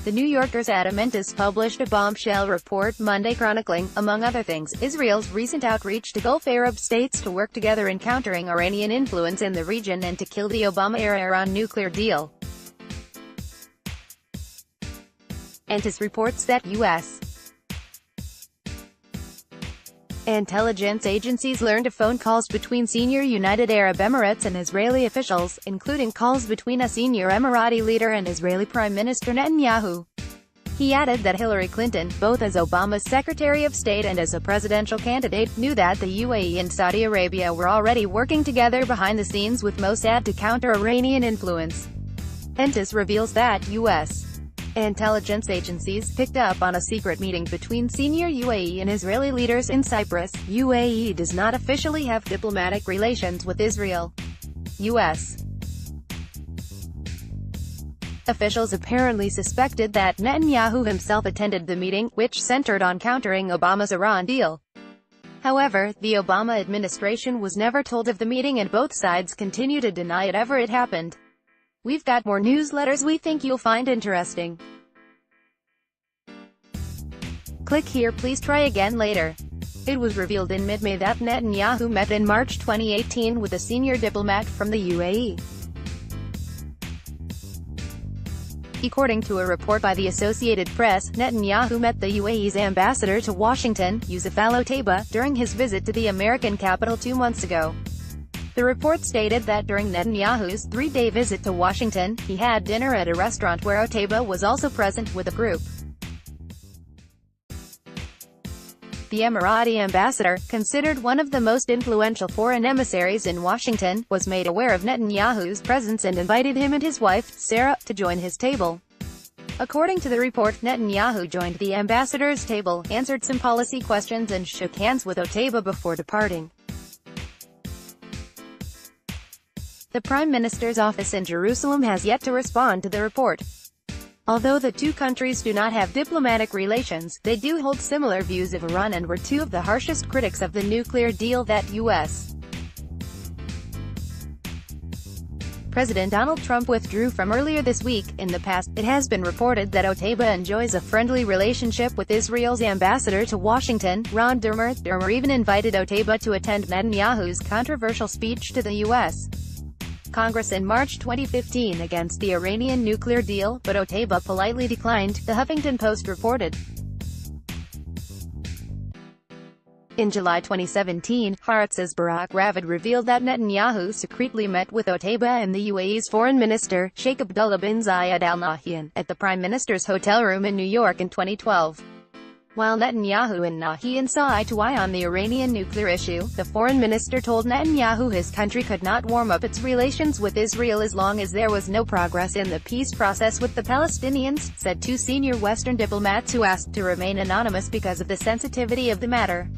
The New Yorker said Entous published a bombshell report Monday chronicling, among other things, Israel's recent outreach to Gulf Arab states to work together in countering Iranian influence in the region and to kill the Obama-era Iran nuclear deal. Entous reports that U.S. intelligence agencies learned of phone calls between senior United Arab Emirates and Israeli officials, including calls between a senior Emirati leader and Israeli Prime Minister Netanyahu. He added that Hillary Clinton, both as Obama's Secretary of State and as a presidential candidate, knew that the UAE and Saudi Arabia were already working together behind the scenes with Mossad to counter Iranian influence. Entous reveals that U.S. intelligence agencies picked up on a secret meeting between senior UAE and Israeli leaders in Cyprus. UAE does not officially have diplomatic relations with Israel. U.S. officials apparently suspected that Netanyahu himself attended the meeting, which centered on countering Obama's Iran deal. However, the Obama administration was never told of the meeting and both sides continue to deny it ever happened. We've got more newsletters we think you'll find interesting. Click here. Please try again later. It was revealed in mid-May that Netanyahu met in March 2018 with a senior diplomat from the UAE. According to a report by the Associated Press, Netanyahu met the UAE's ambassador to Washington, Youssef Al-Otaiba, during his visit to the American capital 2 months ago. The report stated that during Netanyahu's 3-day visit to Washington, he had dinner at a restaurant where Otaiba was also present with a group. The Emirati ambassador, considered one of the most influential foreign emissaries in Washington, was made aware of Netanyahu's presence and invited him and his wife, Sarah, to join his table. According to the report, Netanyahu joined the ambassador's table, answered some policy questions and shook hands with Otaiba before departing. The Prime Minister's office in Jerusalem has yet to respond to the report. Although the two countries do not have diplomatic relations, they do hold similar views of Iran and were two of the harshest critics of the nuclear deal that U.S. President Donald Trump withdrew from earlier this week. In the past, it has been reported that Otaiba enjoys a friendly relationship with Israel's ambassador to Washington, Ron Dermer. Dermer even invited Otaiba to attend Netanyahu's controversial speech to the U.S. Congress in March 2015 against the Iranian nuclear deal, but Otaiba politely declined, the Huffington Post reported. In July 2017, Haaretz's Barak Ravid revealed that Netanyahu secretly met with Otaiba and the UAE's foreign minister, Sheikh Abdullah bin Zayed Al Nahyan, at the Prime Minister's hotel room in New York in 2012. While Netanyahu and Nahyan saw eye to eye on the Iranian nuclear issue, the foreign minister told Netanyahu his country could not warm up its relations with Israel as long as there was no progress in the peace process with the Palestinians, said two senior Western diplomats who asked to remain anonymous because of the sensitivity of the matter.